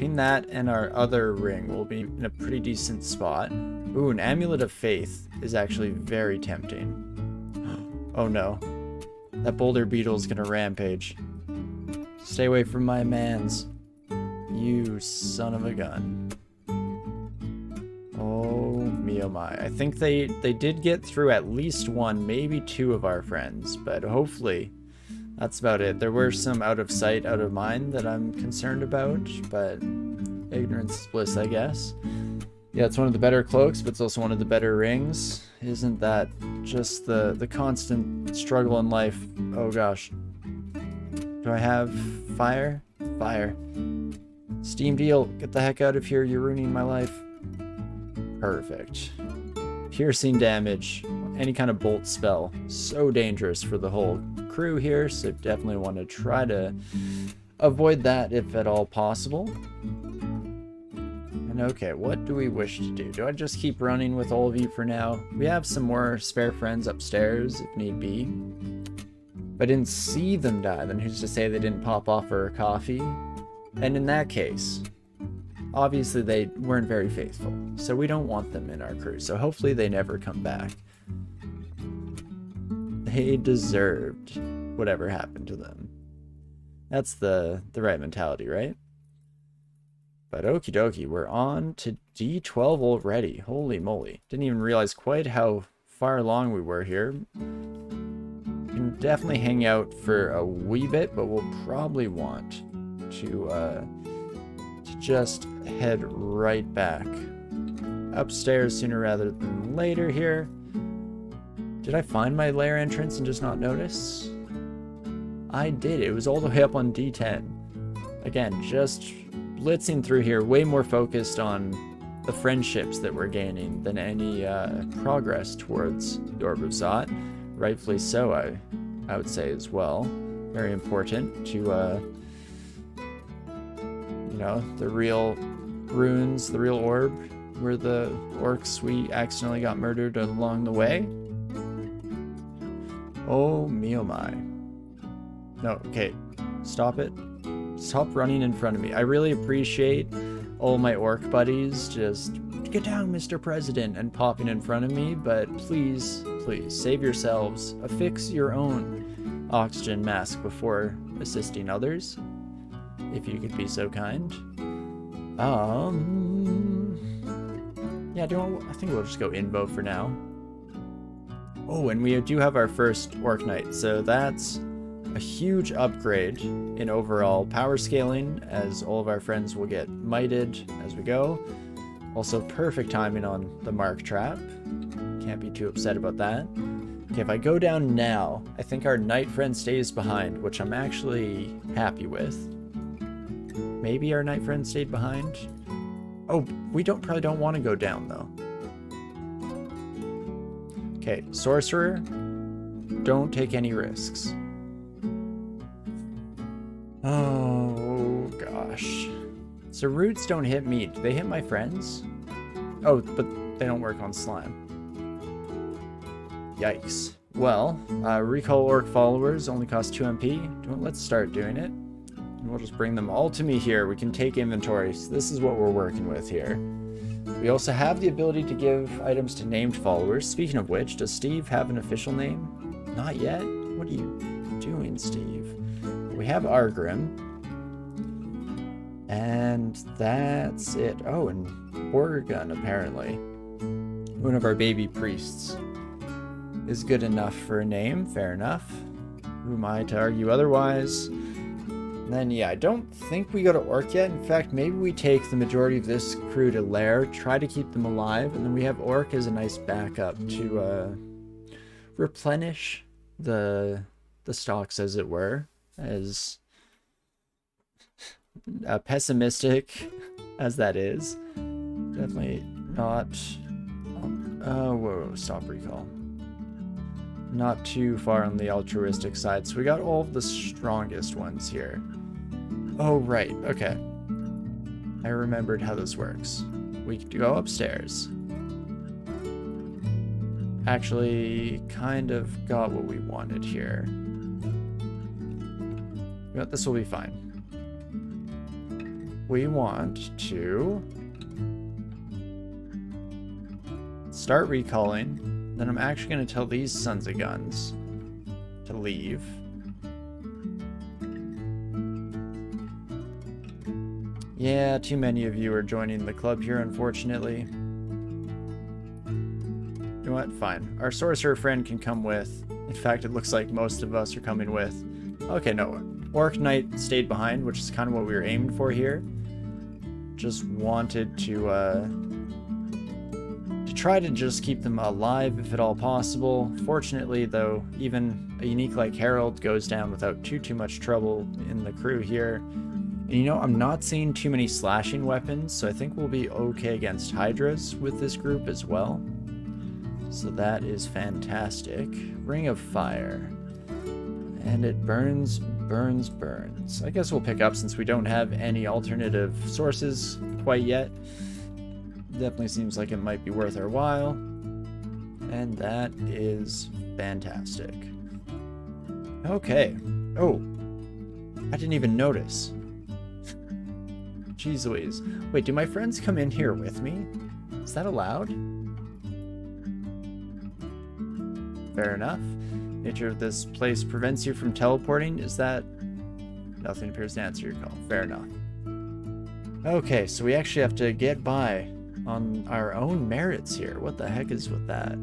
Between that and our other ring, we'll be in a pretty decent spot. Ooh, an Amulet of Faith is actually very tempting. Oh no. That boulder beetle's gonna rampage. Stay away from my mans. You son of a gun. Oh me oh my. I think they did get through at least one, maybe two of our friends, but hopefully that's about it. There were some out of sight, out of mind that I'm concerned about, but ignorance is bliss, I guess. Yeah, it's one of the better cloaks, but it's also one of the better rings. Isn't that just the constant struggle in life? Oh gosh. Do I have fire? Fire. Steam deal, get the heck out of here, you're ruining my life. Perfect. Piercing damage, any kind of bolt spell. So dangerous for the whole crew here, so definitely want to try to avoid that if at all possible. And okay, what do we wish to do? Do I just keep running with all of you for now? We have some more spare friends upstairs if need be. If I didn't see them die, then who's to say they didn't pop off for a coffee? And in that case, obviously they weren't very faithful, so we don't want them in our crew, so hopefully they never come back. They deserved whatever happened to them. That's the right mentality, right? But okie dokie, we're on to D12 already. Holy moly. Didn't even realize quite how far along we were here. Can definitely hang out for a wee bit, but we'll probably want to just head right back upstairs sooner rather than later here. Did I find my lair entrance and just not notice? I did. It was all the way up on D10. Again, just blitzing through here, way more focused on the friendships that we're gaining than any progress towards the Orb of Zot. Rightfully so, I would say as well. Very important to, you know, the real runes, the real orb, where the orcs we accidentally got murdered along the way. Oh me oh my. No, okay, stop it. Stop running in front of me. I really appreciate all my orc buddies just get down, Mr. President, and popping in front of me, but please, please save yourselves. Affix your own oxygen mask before assisting others, if you could be so kind. Yeah, I think we'll just go Invo for now. Oh, and we do have our first Orc Knight, so that's a huge upgrade in overall power scaling, as all of our friends will get mighted as we go. Also perfect timing on the Mark Trap. Can't be too upset about that. Okay, if I go down now, I think our knight friend stays behind, which I'm actually happy with. Maybe our knight friend stayed behind. Oh, we probably don't want to go down though. Okay, sorcerer, don't take any risks. Oh gosh. So roots don't hit me. Do they hit my friends? Oh, but they don't work on slime. Yikes. Well, recall orc followers only cost 2 MP. Let's start doing it. And we'll just bring them all to me here. We can take inventory. So this is what we're working with here. We also have the ability to give items to named followers. Speaking of which, does Steve have an official name? Not yet? What are you doing, Steve? We have Argrim. And that's it. Oh, and Borgun, apparently. One of our baby priests is good enough for a name. Fair enough. Who am I to argue otherwise? And then, yeah, I don't think we go to Orc yet. In fact, maybe we take the majority of this crew to Lair, try to keep them alive, and then we have Orc as a nice backup to replenish the stocks, as it were, as pessimistic as that is. Definitely not... whoa, stop recall. Not too far on the altruistic side. So we got all of the strongest ones here. Oh, right. Okay. I remembered how this works. We could go upstairs. Actually, kind of got what we wanted here. But this will be fine. we want to start recalling. Then I'm actually going to tell these sons of guns to leave. Yeah, too many of you are joining the club here, unfortunately. You know what? Fine. Our sorcerer friend can come with. In fact, it looks like most of us are coming with. Okay, no. Orc Knight stayed behind, which is kind of what we were aiming for here. Just wanted to try to just keep them alive if at all possible. Fortunately, though, even a unique like Harold goes down without too much trouble in the crew here. And you know, I'm not seeing too many slashing weapons, so I think we'll be okay against Hydras with this group as well. So that is fantastic. Ring of Fire. And it burns, burns, burns. I guess we'll pick up since we don't have any alternative sources quite yet. Definitely seems like it might be worth our while. And that is fantastic. Okay. Oh, I didn't even notice. Jeez Louise. Wait, do my friends come in here with me? Is that allowed? Fair enough. Nature of this place prevents you from teleporting. Is that... Nothing appears to answer your call. Fair enough. Okay, so we actually have to get by on our own merits here. What the heck is with that?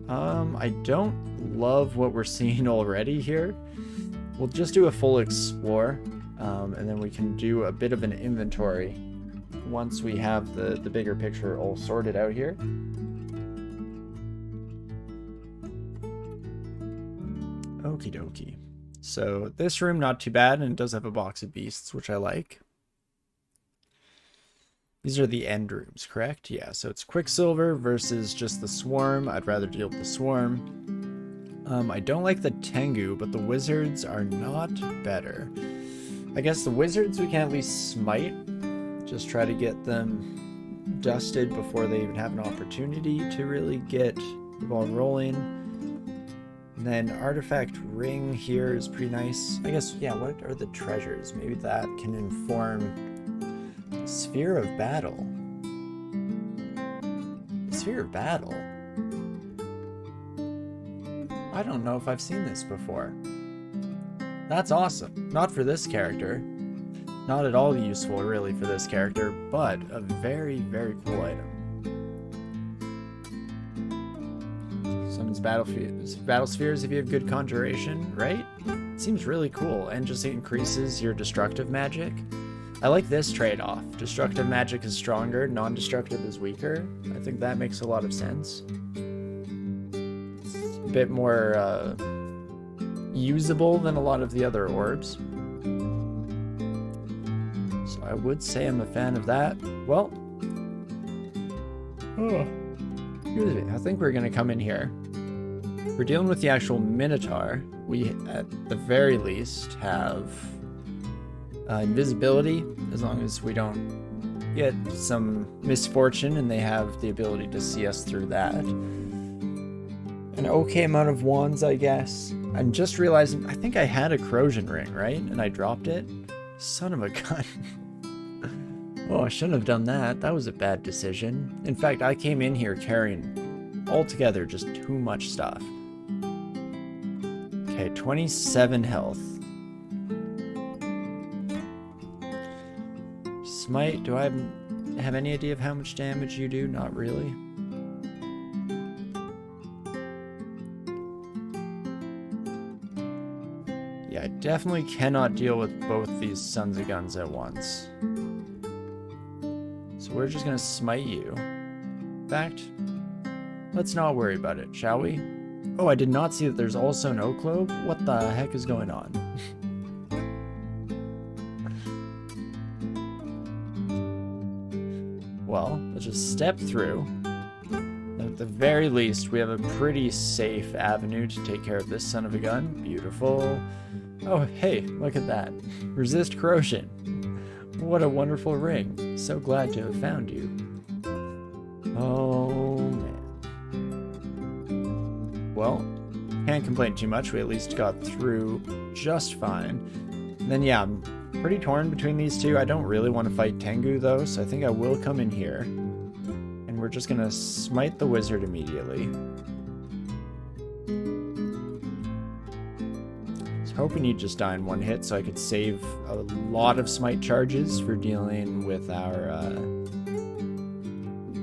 I don't love what we're seeing already here. We'll just do a full explore, and then we can do a bit of an inventory once we have the bigger picture all sorted out here. Okie dokie. So this room, not too bad, and it does have a box of beasts, which I like. These are the end rooms, correct? Yeah, so it's Quicksilver versus just the Swarm. I'd rather deal with the Swarm. I don't like the Tengu, but the Wizards are not better. I guess the Wizards we can at least smite. Just try to get them dusted before they even have an opportunity to really get the ball rolling. And then Artifact Ring here is pretty nice. I guess, yeah, what are the treasures? Maybe that can inform Sphere of Battle. Sphere of Battle? I don't know if I've seen this before. That's awesome. Not for this character. Not at all useful, really, for this character, but a very, very cool item. Summons battle spheres if you have good conjuration, right? It seems really cool, and just increases your destructive magic. I like this trade-off. Destructive magic is stronger, non-destructive is weaker. I think that makes a lot of sense. It's a bit more usable than a lot of the other orbs. So I would say I'm a fan of that. Well, excuse me. I think we're going to come in here. We're dealing with the actual Minotaur. We, at the very least, have invisibility, as long as we don't get some misfortune and they have the ability to see us through that. An okay amount of wands, I guess. I'm just realizing, I think I had a corrosion ring, right? And I dropped it? Son of a gun. Oh, I shouldn't have done that. That was a bad decision. In fact, I came in here carrying altogether just too much stuff. Okay, 27 health. Smite, do I have any idea of how much damage you do? Not really. Yeah, I definitely cannot deal with both these sons of guns at once. So we're just gonna smite you. In fact, let's not worry about it, shall we? Oh, I did not see that there's also an oak globe. What the heck is going on? Well, let's just step through. At the very least, we have a pretty safe avenue to take care of this son of a gun. Beautiful. Oh, hey, look at that. Resist corrosion. What a wonderful ring. So glad to have found you. Oh, man. Well, can't complain too much. We at least got through just fine. And then, yeah, I'm Pretty torn between these two. I don't really want to fight Tengu though, so I think I will come in here. And we're just gonna smite the wizard immediately. I was hoping you'd just die in one hit so I could save a lot of smite charges for dealing with our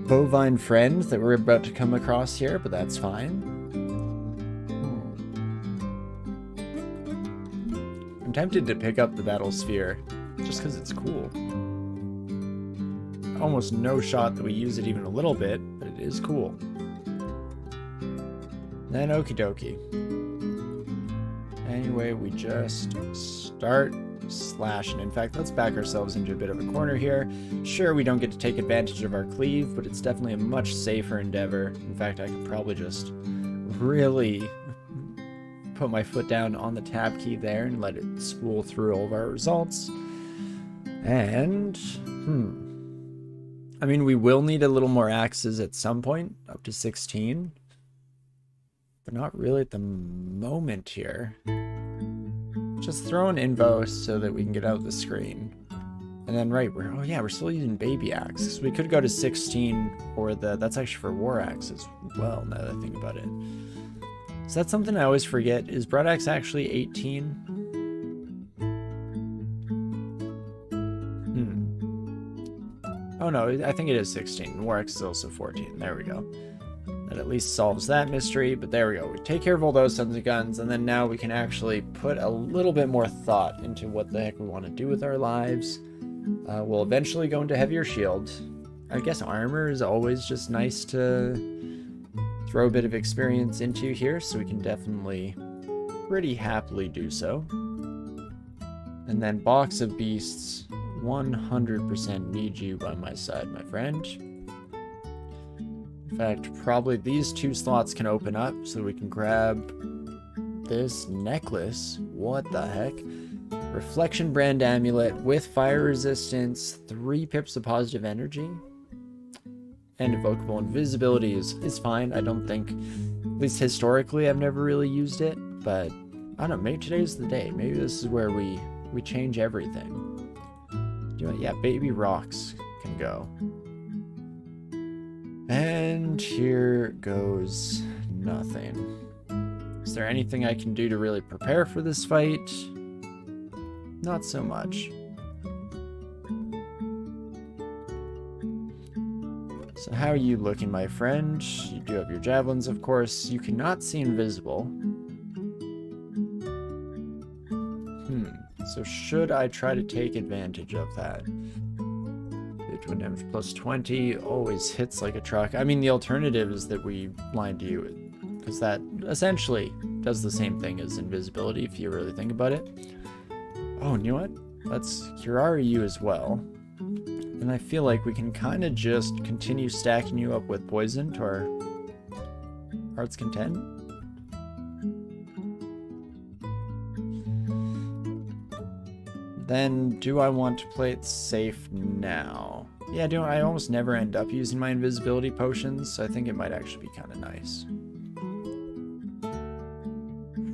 bovine friend that we're about to come across here, but that's fine. I'm tempted to pick up the battle sphere just because it's cool. Almost no shot that we use it even a little bit, but it is cool. Then okie dokie. Anyway, we just start slashing. In fact, let's back ourselves into a bit of a corner here. Sure, we don't get to take advantage of our cleave, but it's definitely a much safer endeavor. In fact, I could probably just really put my foot down on the tab key there and let it spool through all of our results. And, I mean, we will need a little more axes at some point, up to 16. But not really at the moment here. Just throw an invo so that we can get out of the screen. And then, right, we're still using baby axe. So we could go to 16 or that's actually for war axe as well, now that I think about it. So that's something I always forget. Is broad axe actually 18? Oh no, I think it is 16. War axe is also 14. There we go. That at least solves that mystery, but there we go. We take care of all those sons of guns, and then now we can actually put a little bit more thought into what the heck we want to do with our lives. We'll eventually go into heavier shield. I guess armor is always just nice to throw a bit of experience into here, so we can definitely pretty happily do so. And then box of beasts, 100% need you by my side, my friend. In fact, probably these two slots can open up so we can grab this necklace. What the heck? Reflection brand amulet with fire resistance, 3 pips of positive energy. And invocable invisibility is fine. I don't think, at least historically, I've never really used it. But, I don't know, maybe today's the day. Maybe this is where we change everything. Yeah, baby rocks can go. And here goes nothing. Is there anything I can do to really prepare for this fight? Not so much. So how are you looking, my friend? You do have your javelins, of course. You cannot see invisible. So should I try to take advantage of that? Twin damage plus 20 always hits like a truck. I mean, the alternative is that we blind you, because that essentially does the same thing as invisibility if you really think about it. Oh, and you know what? Let's Curare you as well. And I feel like we can kind of just continue stacking you up with poison to our heart's content. Then, do I want to play it safe now? Yeah, I almost never end up using my invisibility potions, so I think it might actually be kind of nice.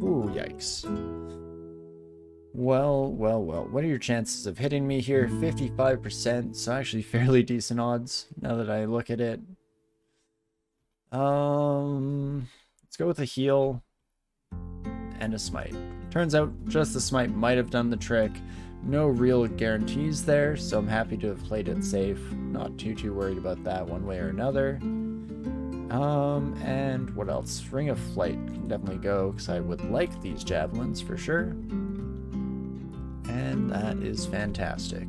Ooh, yikes. Well. What are your chances of hitting me here? 55%, so actually fairly decent odds, now that I look at it. Let's go with a heal and a smite. Turns out just the smite might have done the trick. No real guarantees there, so I'm happy to have played it safe. Not too worried about that one way or another. And what else? Ring of Flight can definitely go, because I would like these javelins for sure. And that is fantastic.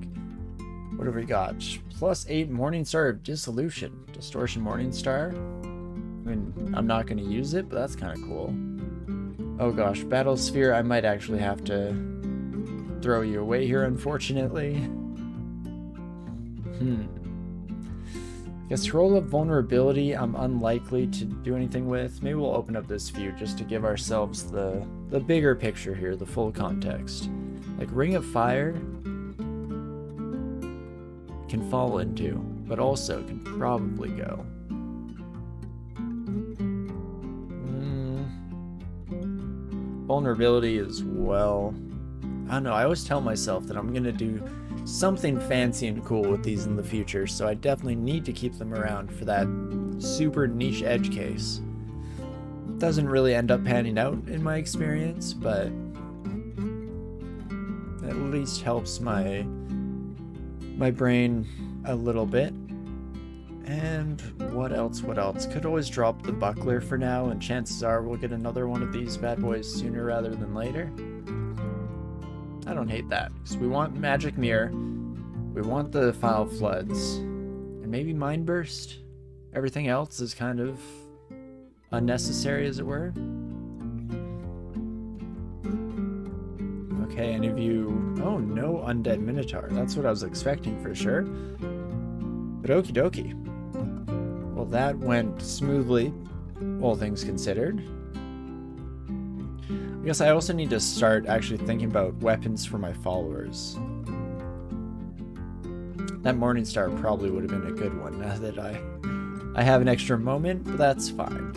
What have we got? Plus 8 Morningstar of Dissolution. Distortion Morningstar. I mean, I'm not going to use it, but that's kind of cool. Oh gosh, Battle Sphere, I might actually have to throw you away here, unfortunately. Guess Roll of Vulnerability, I'm unlikely to do anything with. Maybe we'll open up this view just to give ourselves the bigger picture here, the full context. Like Ring of Fire can fall into, but also can probably go. Vulnerability as well. don't know, I always tell myself that I'm gonna do something fancy and cool with these in the future, so I definitely need to keep them around for that super niche edge case. Doesn't really end up panning out in my experience, but at least helps my brain a little bit. And what else? Could always drop the buckler for now, and chances are we'll get another one of these bad boys sooner rather than later. I don't hate that, because we want Magic Mirror, we want the File Floods, and maybe Mind Burst. Everything else is kind of unnecessary, as it were. Okay, any of you... Oh, no Undead Minotaur. That's what I was expecting for sure. But okie dokie. Well, that went smoothly, all things considered. I guess I also need to start actually thinking about weapons for my followers. That Morningstar probably would have been a good one now that I have an extra moment, but that's fine.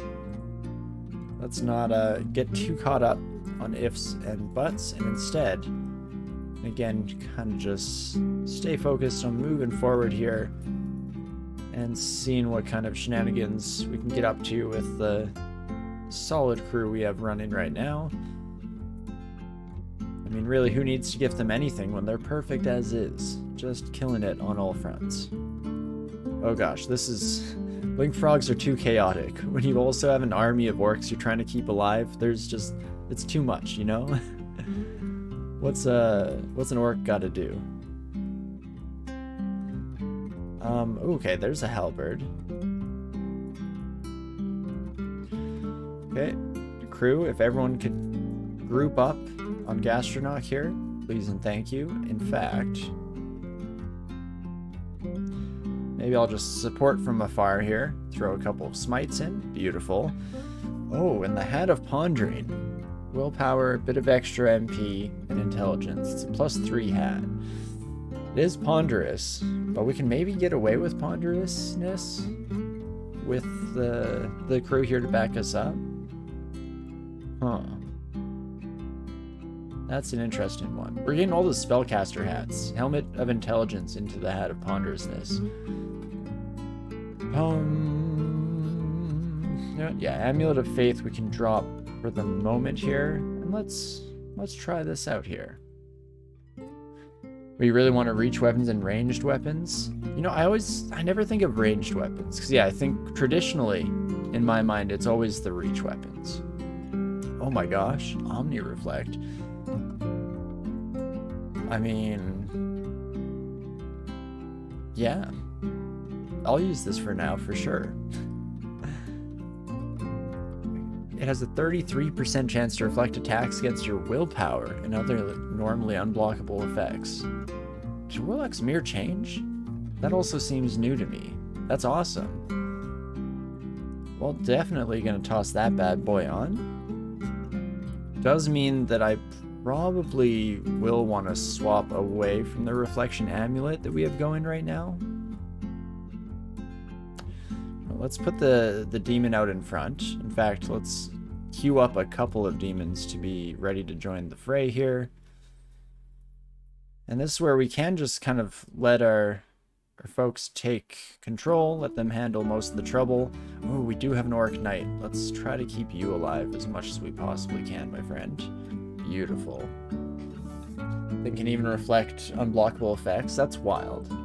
Let's not get too caught up on ifs and buts, and instead, again, kind of just stay focused on moving forward here and seeing what kind of shenanigans we can get up to with the solid crew we have running right now. I mean, really, who needs to gift them anything when they're perfect as is? Just killing it on all fronts. Oh gosh, this is... Link frogs are too chaotic. When you also have an army of orcs you're trying to keep alive, there's just... It's too much, you know? What's an orc gotta do? Okay, there's a halberd. Okay, crew, if everyone could group up on Gastronaut here, please and thank you. In fact, maybe I'll just support from afar here, throw a couple of smites in. Beautiful. Oh, and the Hat of Pondering. Willpower, a bit of extra MP, and intelligence. It's a +3 hat. It is ponderous, but we can maybe get away with ponderousness with the crew here to back us up. Huh. That's an interesting one. We're getting all the spellcaster hats. Helmet of Intelligence into the Hat of Ponderousness. Yeah, Amulet of Faith we can drop for the moment here, and let's try this out here. We really want to reach weapons and ranged weapons. You know, I never think of ranged weapons, because yeah, I think traditionally in my mind it's always the reach weapons. Oh my gosh, Omni Reflect. I mean, yeah, I'll use this for now for sure. It has a 33% chance to reflect attacks against your willpower and other normally unblockable effects. Did Warlock's Mirror change? That also seems new to me. That's awesome. Well, definitely gonna toss that bad boy on. Does mean that I probably will want to swap away from the Reflection Amulet that we have going right now. Let's put the demon out in front. In fact, let's queue up a couple of demons to be ready to join the fray here. And this is where we can just kind of let our folks take control, let them handle most of the trouble. Oh, we do have an Orc Knight. Let's try to keep you alive as much as we possibly can, my friend. Beautiful. They can even reflect unblockable effects. That's wild.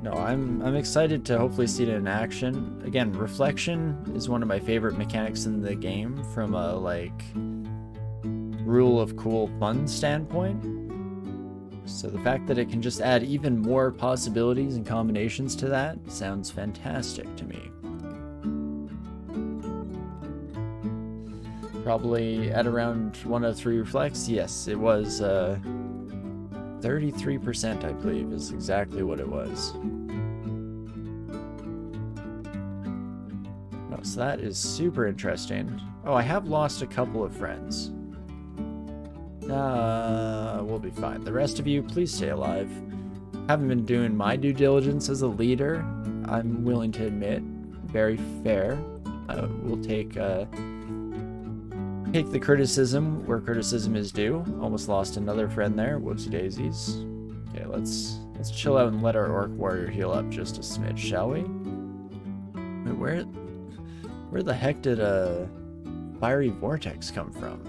No, I'm excited to hopefully see it in action. Again, reflection is one of my favorite mechanics in the game from a, like, rule of cool fun standpoint. So the fact that it can just add even more possibilities and combinations to that sounds fantastic to me. Probably at around 103 reflects. Yes, it was 33%, I believe, is exactly what it was. No, so that is super interesting. Oh, I have lost a couple of friends. We'll be fine. The rest of you, please stay alive. Haven't been doing my due diligence as a leader, I'm willing to admit. Very fair. We'll take Take the criticism where criticism is due. Almost lost another friend there. Whoopsie daisies. Okay, let's chill out and let our orc warrior heal up just a smidge, shall we? Wait, where the heck did a fiery vortex come from?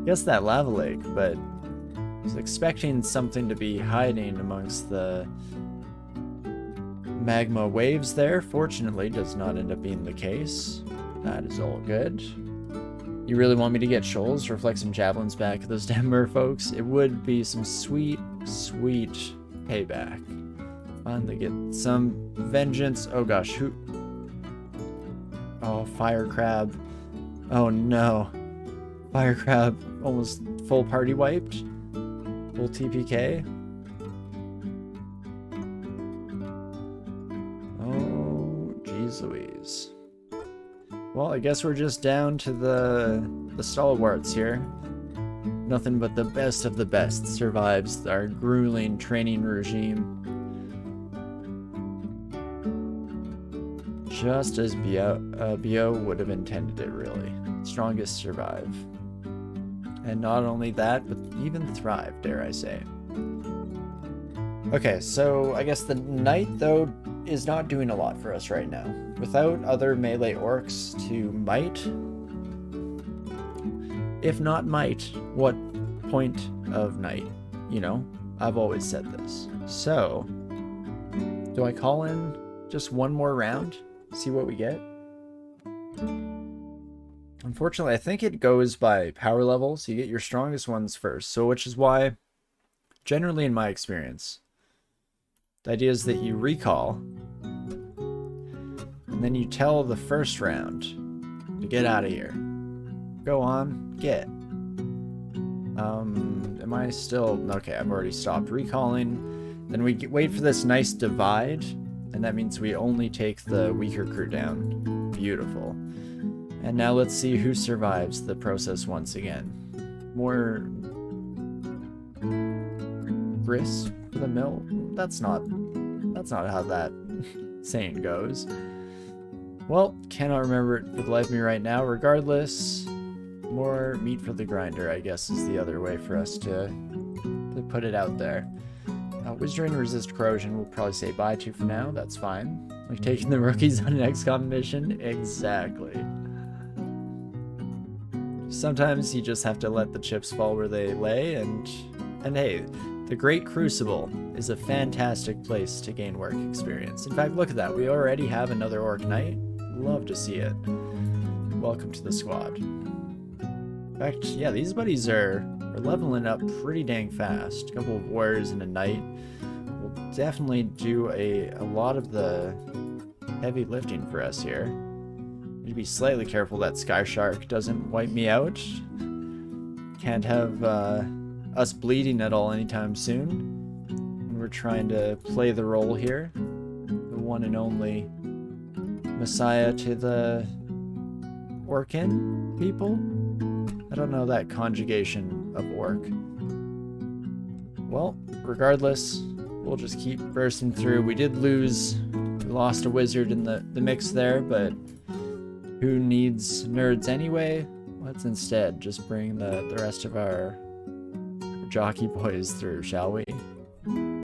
Guess that lava lake, but I was expecting something to be hiding amongst the magma waves there. Fortunately, does not end up being the case. That is all good. You really want me to get shoals? Reflect some javelins back at those damn merfolks. It would be some sweet, sweet payback. Finally get some vengeance. Oh gosh, who? Oh, fire crab. Oh no. Fire crab almost full party wiped. Full TPK. Oh, jeez Louise. Well, I guess we're just down to the stalwarts here. Nothing but the best of the best survives our grueling training regime. Just as Beogh would have intended it, really. Strongest survive. And not only that, but even thrive, dare I say. Okay, so I guess the knight, though, is not doing a lot for us right now. Without other melee orcs to might, if not might, what point of knight? You know, I've always said this. So, do I call in just one more round? See what we get? Unfortunately, I think it goes by power level, so you get your strongest ones first. So, which is why, generally in my experience, the idea is that you recall, and then you tell the first round to get out of here. Go on, get. Am I still... Okay, I've already stopped recalling. Then we wait for this nice divide, and that means we only take the weaker crew down. Beautiful. And now let's see who survives the process once again. More... grist for the mill? That's not how that saying goes. Well, cannot remember it for the life of me right now. Regardless, more meat for the grinder, I guess, is the other way for us to put it out there. Wizardry and resist corrosion we'll probably say bye to for now. That's fine. Like taking the rookies on an XCOM mission? Exactly. Sometimes you just have to let the chips fall where they lay, and hey, the Great Crucible is a fantastic place to gain work experience. In fact, look at that. We already have another Orc Knight. Love to see it. Welcome to the squad. In fact, yeah, these buddies are leveling up pretty dang fast. A couple of warriors and a knight will definitely do a lot of the heavy lifting for us here. Need to be slightly careful that Sky Shark doesn't wipe me out. Can't have us bleeding at all anytime soon. And we're trying to play the role here. The one and only Messiah to the Orcan people? I don't know that conjugation of orc. Well, regardless, we'll just keep bursting through. We did lose, we lost a wizard in the mix there, but who needs nerds anyway? Let's instead just bring the rest of our jockey boys through, shall we?